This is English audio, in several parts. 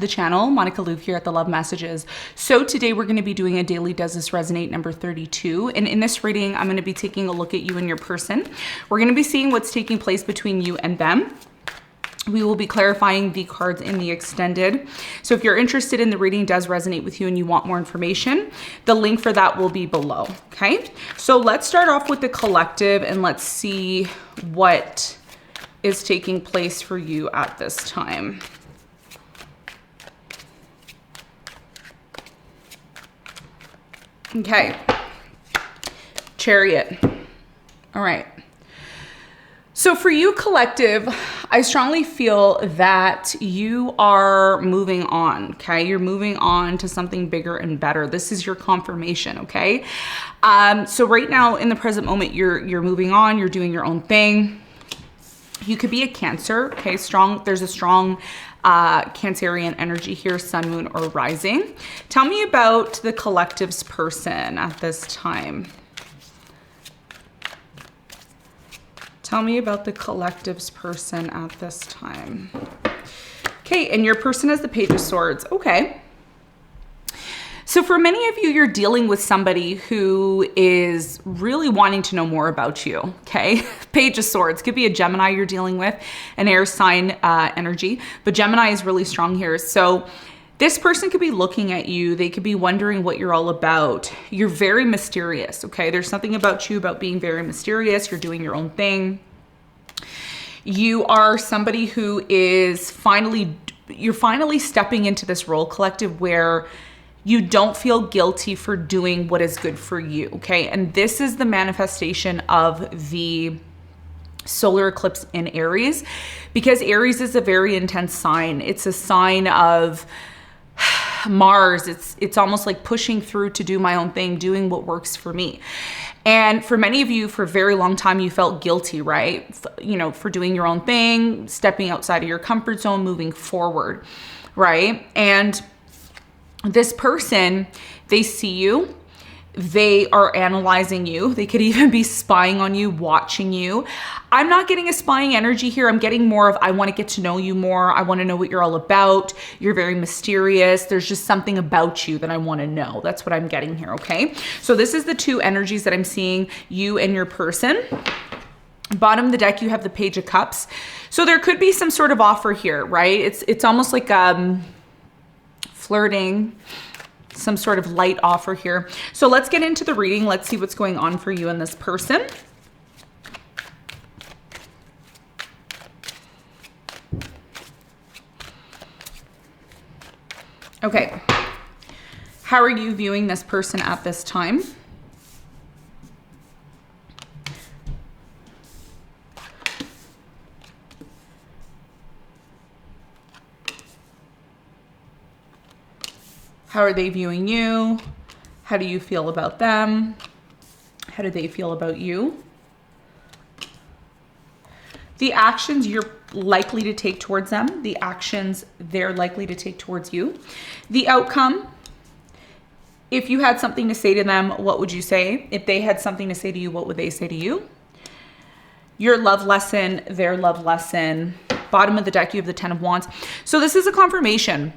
to the channel. Monica Louv here at The Love Messages. So today we're going to be doing a daily Does This Resonate number 32. And in this reading, I'm going to be taking a look at you and your person. We're going to be seeing what's taking place between you and them. We will be clarifying the cards in the extended. So if you're interested in the reading does resonate with you and you want more information, the link for that will be below. Okay. So let's start off with the collective and let's see what is taking place for you at this time. Okay. Chariot. All right. So for you, collective, I strongly feel that you are moving on, okay? You're moving on to something bigger and better. This is your confirmation, okay? So right now, in the present moment, you're moving on, you're doing your own thing. You could be a Cancer, okay? There's a strong Cancerian energy here, sun, moon, or rising. Tell me about the collective's person at this time. Tell me about the collective's person at this time. Okay, and your person is the Page of Swords. Okay. So for many of you, you're dealing with somebody who is really wanting to know more about you, okay? Page of Swords. Could be a Gemini you're dealing with, an air sign energy, but Gemini is really strong here. So this person could be looking at you. They could be wondering what you're all about. You're very mysterious, okay? There's something about you about being very mysterious. You're doing your own thing. You are somebody who is you're finally stepping into this role, collective, where you don't feel guilty for doing what is good for you, okay? And this is the manifestation of the solar eclipse in Aries, because Aries is a very intense sign. It's a sign of Mars. It's almost like pushing through to do my own thing, doing what works for me. And for many of you, for a very long time, you felt guilty, right? You know, for doing your own thing, stepping outside of your comfort zone, moving forward, right? And this person, they see you. They are analyzing you. They could even be spying on you, watching you. I'm not getting a spying energy here. I'm getting more of, I want to get to know you more. I want to know what you're all about. You're very mysterious. There's just something about you that I want to know. That's what I'm getting here, okay? So this is the two energies that I'm seeing, you and your person. Bottom of the deck, you have the Page of Cups. So there could be some sort of offer here, right? It's almost like flirting, some sort of light offer here. So let's get into the reading. Let's see what's going on for you and this person. Okay. How are you viewing this person at this time? How are they viewing you? How do you feel about them? How do they feel about you? The actions you're likely to take towards them, the actions they're likely to take towards you. The outcome, if you had something to say to them, what would you say? If they had something to say to you, what would they say to you? Your love lesson, their love lesson. Bottom of the deck, you have the Ten of Wands. So this is a confirmation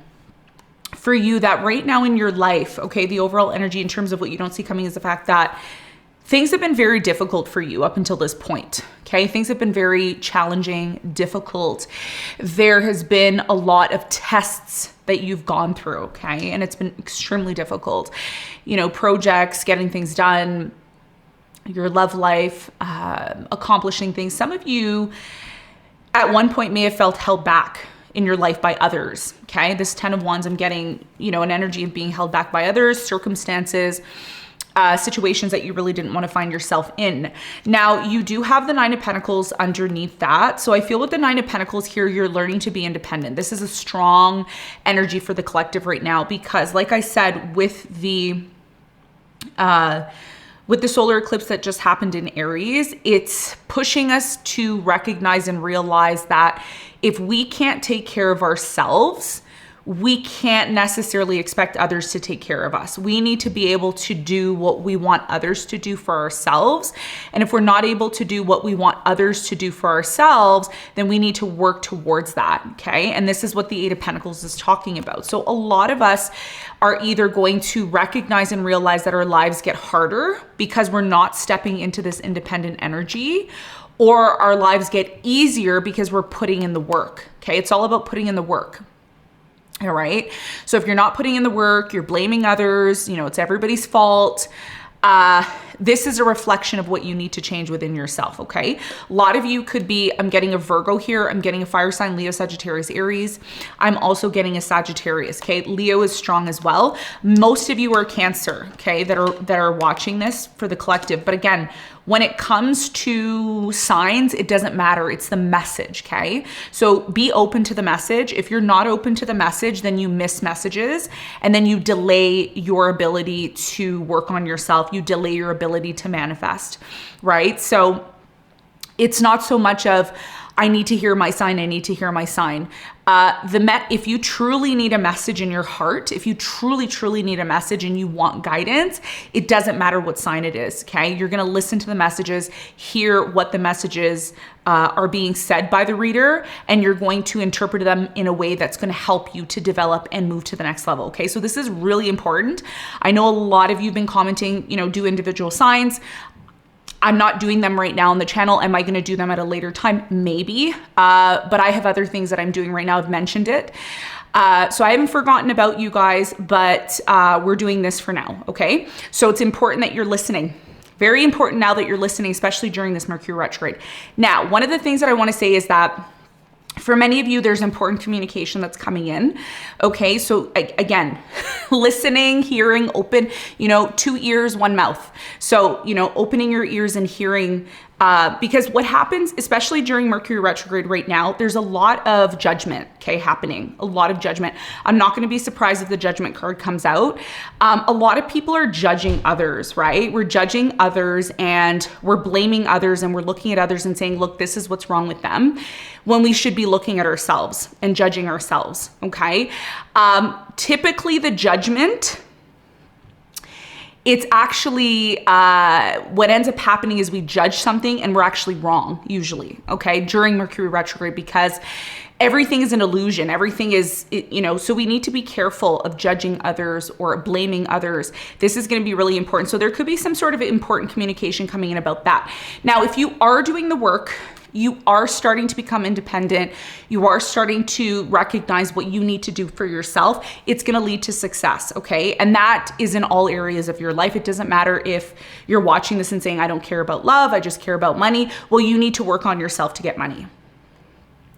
for you that right now in your life, okay, the overall energy in terms of what you don't see coming is the fact that things have been very difficult for you up until this point, okay? Things have been very challenging, difficult. There has been a lot of tests that you've gone through, okay? And it's been extremely difficult. You know, projects, getting things done, your love life, accomplishing things. Some of you at one point may have felt held back in your life by others, okay? This Ten of Wands, I'm getting, you know, an energy of being held back by others, circumstances, situations that you really didn't want to find yourself in. Now, you do have the Nine of Pentacles underneath that. So I feel with the Nine of Pentacles here, you're learning to be independent. This is a strong energy for the collective right now because, like I said, with the solar eclipse that just happened in Aries, it's pushing us to recognize and realize that if we can't take care of ourselves, we can't necessarily expect others to take care of us. We need to be able to do what we want others to do for ourselves. And if we're not able to do what we want others to do for ourselves, then we need to work towards that, okay? And this is what the Eight of Pentacles is talking about. So a lot of us are either going to recognize and realize that our lives get harder because we're not stepping into this independent energy, or our lives get easier because we're putting in the work, okay? It's all about putting in the work. All right. So if you're not putting in the work, you're blaming others, it's everybody's fault. This is a reflection of what you need to change within yourself. Okay. A lot of you could be, I'm getting a Virgo here. I'm getting a fire sign, Leo, Sagittarius, Aries. I'm also getting a Sagittarius. Okay. Leo is strong as well. Most of you are Cancer. Okay. That are watching this for the collective. But again, when it comes to signs, it doesn't matter. It's the message, okay? So be open to the message. If you're not open to the message, then you miss messages, and then you delay your ability to work on yourself. You delay your ability to manifest, right? So it's not so much of, I need to hear my sign, I need to hear my sign. If you truly need a message in your heart, if you truly need a message and you want guidance, it doesn't matter what sign it is, okay? You're gonna listen to the messages, hear what the messages are being said by the reader, and you're going to interpret them in a way that's gonna help you to develop and move to the next level, okay? So this is really important. I know a lot of you have been commenting, do individual signs. I'm not doing them right now on the channel. Am I going to do them at a later time? Maybe, but I have other things that I'm doing right now. I've mentioned it. So I haven't forgotten about you guys, but we're doing this for now, okay? So it's important that you're listening. Very important now that you're listening, especially during this Mercury retrograde. Now, one of the things that I want to say is that for many of you, there's important communication that's coming in. Okay, so again, listening, hearing, open, 2 ears, 1 mouth. So, opening your ears and hearing, because what happens, especially during Mercury retrograde right now, there's a lot of judgment, okay, happening, a lot of judgment. I'm not going to be surprised if the judgment card comes out. A lot of people are judging others, right? We're judging others and we're blaming others and we're looking at others and saying, look, this is what's wrong with them, when we should be looking at ourselves and judging ourselves, okay? Typically the judgment, it's actually, what ends up happening is we judge something and we're actually wrong, usually, okay, during Mercury retrograde, because everything is an illusion. Everything is, so we need to be careful of judging others or blaming others. This is going to be really important. So there could be some sort of important communication coming in about that. Now, if you are doing the work, you are starting to become independent, you are starting to recognize what you need to do for yourself, it's going to lead to success, okay? And that is in all areas of your life. It doesn't matter if you're watching this and saying, I don't care about love, I just care about money. Well, you need to work on yourself to get money.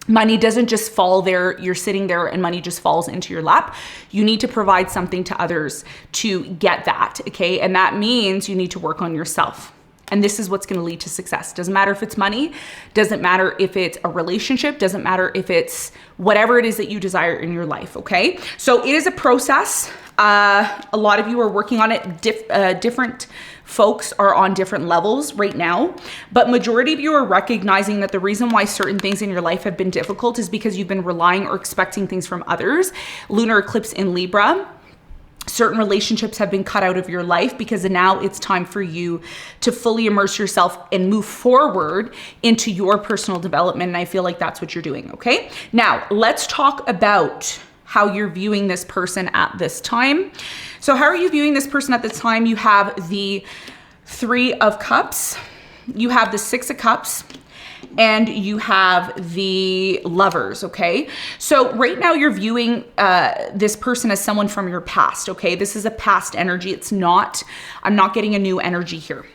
Money doesn't just fall there, you're sitting there and money just falls into your lap. You need to provide something to others to get that, okay? And that means you need to work on yourself. And this is what's going to lead to success. Doesn't matter if it's money, doesn't matter if it's a relationship, doesn't matter if it's whatever it is that you desire in your life, okay? So it is a process. A lot of you are working on it. Different folks are on different levels right now, but majority of you are recognizing that the reason why certain things in your life have been difficult is because you've been relying or expecting things from others. Lunar eclipse in Libra. Certain relationships have been cut out of your life because now it's time for you to fully immerse yourself and move forward into your personal development. And I feel like that's what you're doing, okay? Now, let's talk about how you're viewing this person at this time. So how are you viewing this person at this time? You have the 3 of Cups, you have the 6 of Cups, and you have the Lovers, okay? So right now you're viewing this person as someone from your past, okay? This is a past energy. I'm not getting a new energy here.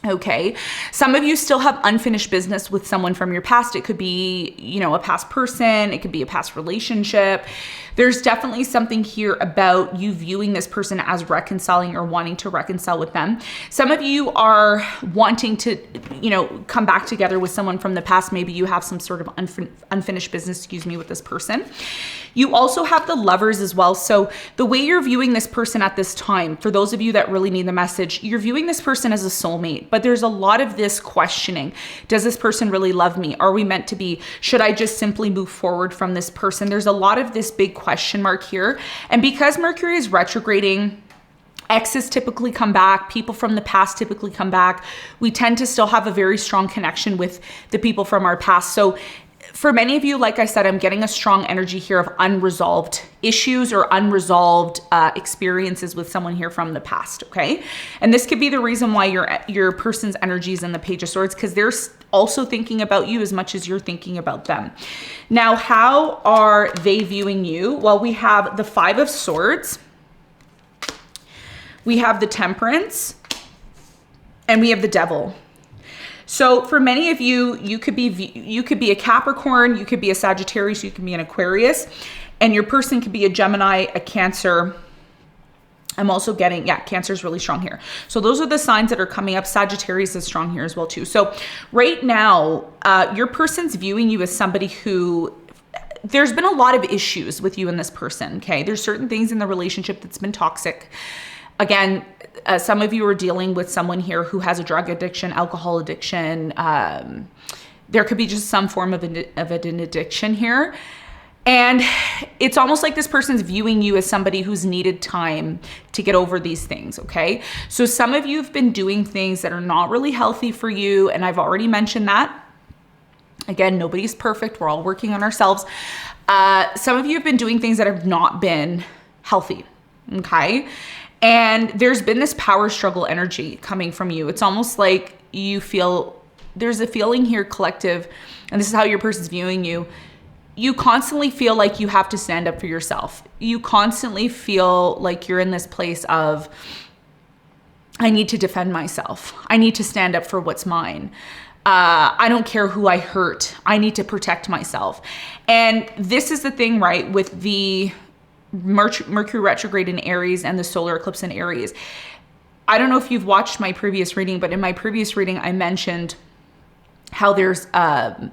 Okay. Some of you still have unfinished business with someone from your past. It could be, a past person. It could be a past relationship. There's definitely something here about you viewing this person as reconciling or wanting to reconcile with them. Some of you are wanting to, come back together with someone from the past. Maybe you have some sort of unfinished business, with this person. You also have the Lovers as well. So the way you're viewing this person at this time, for those of you that really need the message, you're viewing this person as a soulmate, but but there's a lot of this questioning. Does this person really love me? Are we meant to be? Should I just simply move forward from this person? There's a lot of this big question mark here. And because Mercury is retrograding, exes typically come back. People from the past typically come back. We tend to still have a very strong connection with the people from our past. So for many of you, like I said, I'm getting a strong energy here of unresolved issues or unresolved experiences with someone here from the past, okay? And this could be the reason why your person's energy is in the Page of Swords, because they're also thinking about you as much as you're thinking about them. Now, how are they viewing you? Well, we have the Five of Swords, we have the Temperance, and we have the Devil. So for many of you, you could be a Capricorn, you could be a Sagittarius, you could be an Aquarius, and your person could be a Gemini, a Cancer. I'm also getting, yeah, Cancer is really strong here. So those are the signs that are coming up. Sagittarius is strong here as well too. So right now, your person's viewing you as somebody who, there's been a lot of issues with you and this person, okay? There's certain things in the relationship that's been toxic. Again, some of you are dealing with someone here who has a drug addiction, alcohol addiction. There could be just some form of an addiction here. And it's almost like this person's viewing you as somebody who's needed time to get over these things, okay? So some of you have been doing things that are not really healthy for you, and I've already mentioned that. Again, nobody's perfect. We're all working on ourselves. Some of you have been doing things that have not been healthy, okay? And there's been this power struggle energy coming from you. It's almost like you feel, there's a feeling here, collective, and this is how your person's viewing you. You constantly feel like you have to stand up for yourself. You constantly feel like you're in this place of, I need to defend myself. I need to stand up for what's mine. I don't care who I hurt. I need to protect myself. And this is the thing, right, with the Mercury retrograde in Aries and the solar eclipse in Aries. I don't know if you've watched my previous reading, but in my previous reading, I mentioned how there's a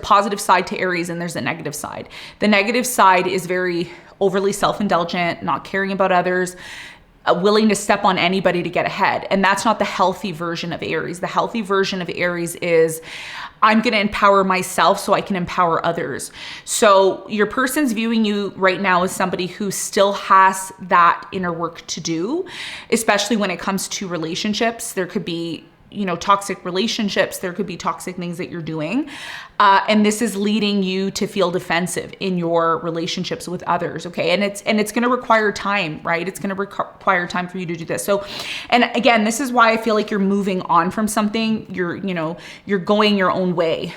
positive side to Aries and there's a negative side. The negative side is very overly self-indulgent, not caring about others, willing to step on anybody to get ahead. And that's not the healthy version of Aries. The healthy version of Aries is, I'm going to empower myself so I can empower others. So your person's viewing you right now as somebody who still has that inner work to do, especially when it comes to relationships. There could be, toxic relationships. There could be toxic things that you're doing. And this is leading you to feel defensive in your relationships with others. Okay. And it's going to require time, right? It's going to require time for you to do this. So, and again, this is why I feel like you're moving on from something. You're going your own way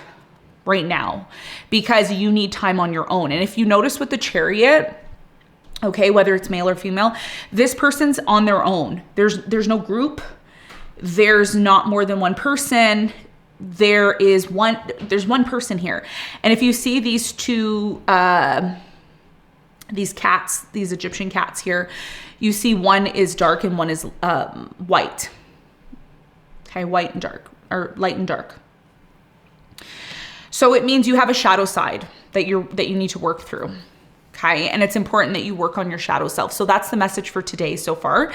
right now because you need time on your own. And if you notice with the Chariot, okay, whether it's male or female, this person's on their own. There's no group. There's not more than one person. There's one person here. And if you see these two, these cats, these Egyptian cats here, you see one is dark and one is white. Okay, white and dark, or light and dark. So it means you have a shadow side that you need to work through. Okay, and it's important that you work on your shadow self. So that's the message for today so far.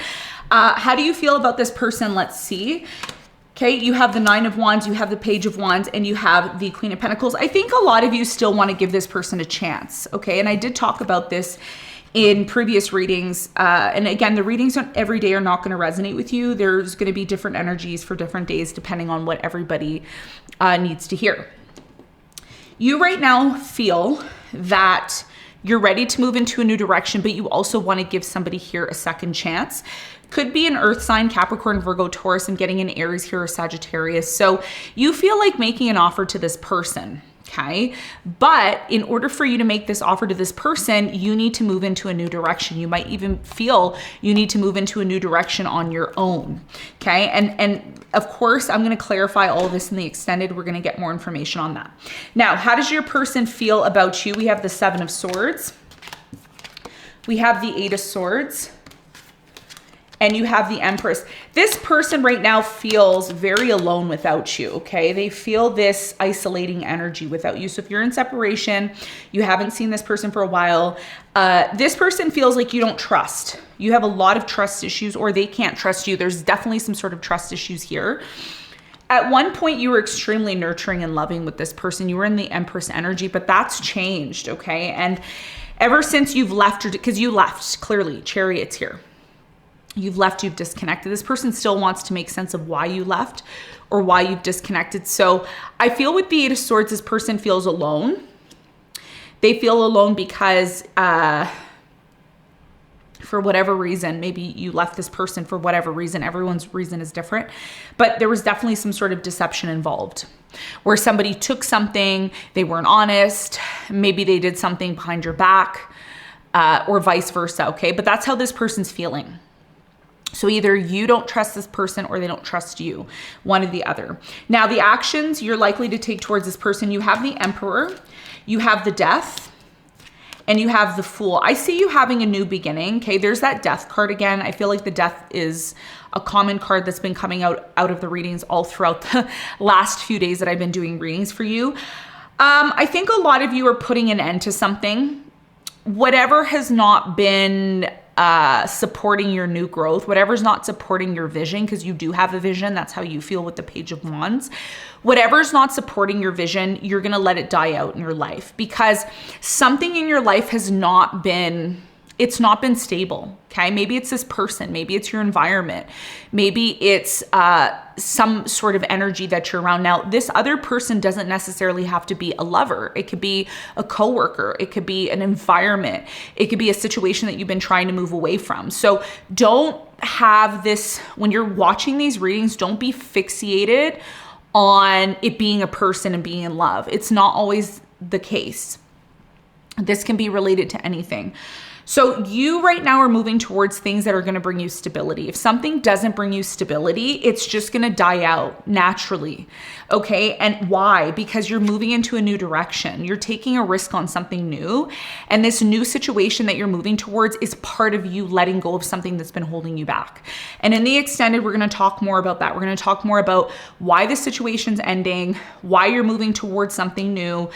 How do you feel about this person? Let's see. Okay, you have the Nine of Wands, you have the Page of Wands, and you have the Queen of Pentacles. I think a lot of you still want to give this person a chance. Okay, and I did talk about this in previous readings. And again, the readings on every day are not going to resonate with you. There's going to be different energies for different days depending on what everybody needs to hear. You right now feel that you're ready to move into a new direction, but you also want to give somebody here a second chance. Could be an earth sign, Capricorn, Virgo, Taurus. I'm getting an Aries here or Sagittarius. So you feel like making an offer to this person, okay? But in order for you to make this offer to this person, you need to move into a new direction. You might even feel you need to move into a new direction on your own, okay? And of course, I'm going to clarify all of this in the extended. We're going to get more information on that. Now, how does your person feel about you? We have the Seven of Swords. We have the Eight of Swords. and you have the Empress. This person right now feels very alone without you, okay? They feel this isolating energy without you. So if you're in separation, you haven't seen this person for a while, this person feels like you don't trust. You have a lot of trust issues, or they can't trust you. There's definitely some sort of trust issues here. At one point, you were extremely nurturing and loving with this person. You were in the Empress energy, but that's changed, okay? And ever since you've left, because you left, clearly, Chariot's here. You've left, you've disconnected. This person still wants to make sense of why you left or why you've disconnected. So I feel with the Eight of Swords, this person feels alone. They feel alone because for whatever reason, maybe you left this person for whatever reason. Everyone's reason is different. But there was definitely some sort of deception involved where somebody took something, they weren't honest, maybe they did something behind your back, or vice versa, okay? But that's how this person's feeling. So either you don't trust this person or they don't trust you, one or the other. Now, the actions you're likely to take towards this person, you have the Emperor, you have the Death, and you have the Fool. I see you having a new beginning, okay? There's that Death card again. I feel like the Death is a common card that's been coming out of the readings all throughout the last few days that I've been doing readings for you. I think a lot of you are putting an end to something. Whatever has not been supporting your new growth, whatever's not supporting your vision, because you do have a vision, that's how you feel with the Page of Wands. Whatever's not supporting your vision, you're going to let it die out in your life, because something in your life has not been, it's not been stable. Okay. Maybe it's this person, maybe it's your environment, maybe it's some sort of energy that you're around. Now, this other person doesn't necessarily have to be a lover. It could be a coworker. It could be an environment. It could be a situation that you've been trying to move away from. So don't have this, when you're watching these readings, don't be fixated on it being a person and being in love. It's not always the case. This can be related to anything. So you right now are moving towards things that are going to bring you stability. If something doesn't bring you stability, it's just going to die out naturally. Okay. And why? Because you're moving into a new direction. You're taking a risk on something new. And this new situation that you're moving towards is part of you letting go of something that's been holding you back. And in the extended, we're going to talk more about that. We're going to talk more about why the situation's ending, why you're moving towards something new.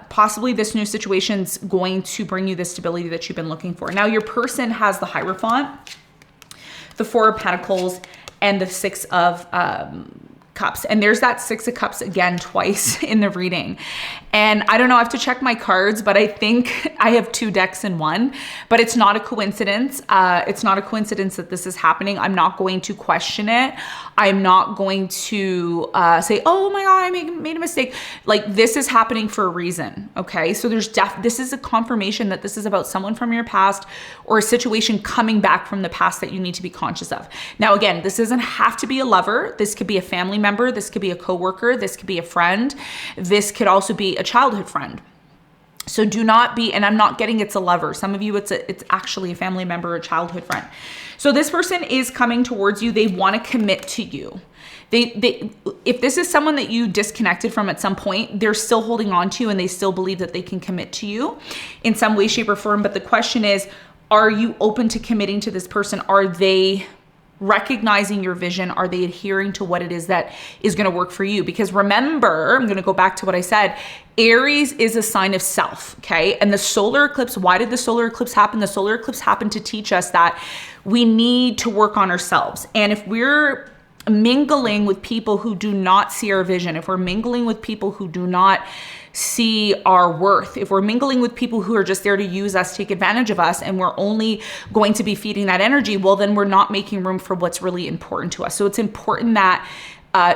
Possibly this new situation's going to bring you the stability that you've been looking for. Now, your person has the Hierophant, the Four of Pentacles, and the Six of Cups. And there's that Six of Cups again twice in the reading. And I don't know, I have to check my cards, but I think I have two decks in one, but it's not a coincidence. It's not a coincidence that this is happening. I'm not going to question it. I'm not going to say, oh my God, I made a mistake. Like, this is happening for a reason. Okay. So this is a confirmation that this is about someone from your past or a situation coming back from the past that you need to be conscious of. Now, again, this doesn't have to be a lover. This could be a family member. This could be a coworker. This could be a friend. This could also be a childhood friend. So do not be, and I'm not getting it's a lover. Some of you, it's actually a family member or a childhood friend. So this person is coming towards you. They want to commit to you. If this is someone that you disconnected from at some point, they're still holding on to you and they still believe that they can commit to you in some way, shape, or form. But the question is, are you open to committing to this person? Are they recognizing your vision? Are they adhering to what it is that is going to work for you? Because remember, I'm going to go back to what I said. Aries is a sign of self, okay? And the solar eclipse, why did the solar eclipse happen? The solar eclipse happened to teach us that we need to work on ourselves. And if we're mingling with people who do not see our vision, if we're mingling with people who do not see our worth, if we're mingling with people who are just there to use us, take advantage of us, and we're only going to be feeding that energy, well, then we're not making room for what's really important to us. So it's important that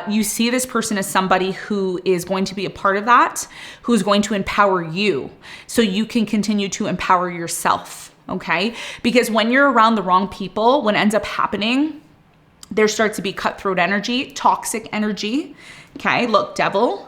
you see this person as somebody who is going to be a part of that, who's going to empower you so you can continue to empower yourself, okay? Because when you're around the wrong people, what ends up happening, there starts to be cutthroat energy, toxic energy, okay? Look, Devil.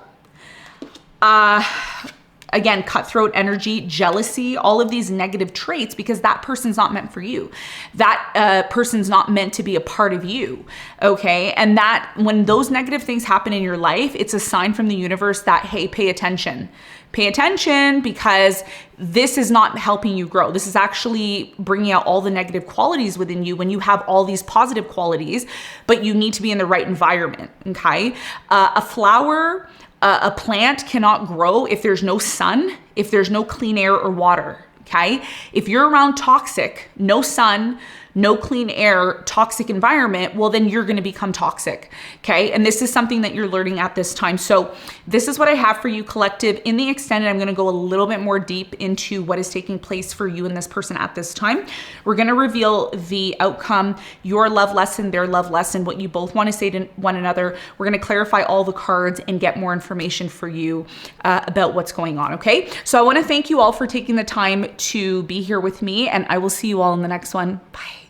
again, cutthroat energy, jealousy, all of these negative traits, because that person's not meant for you. That person's not meant to be a part of you, okay? And that when those negative things happen in your life, it's a sign from the universe that, hey, pay attention. Pay attention, because this is not helping you grow. This is actually bringing out all the negative qualities within you when you have all these positive qualities, but you need to be in the right environment, okay? A flower, a plant cannot grow if there's no sun, if there's no clean air or water, okay? If you're around toxic, no sun, no clean air, toxic environment, well, then you're going to become toxic. Okay. And this is something that you're learning at this time. So this is what I have for you, collective. In the extended, I'm going to go a little bit more deep into what is taking place for you and this person at this time. We're going to reveal the outcome, your love lesson, their love lesson, what you both want to say to one another. We're going to clarify all the cards and get more information for you about what's going on. Okay. So I want to thank you all for taking the time to be here with me, and I will see you all in the next one. Bye.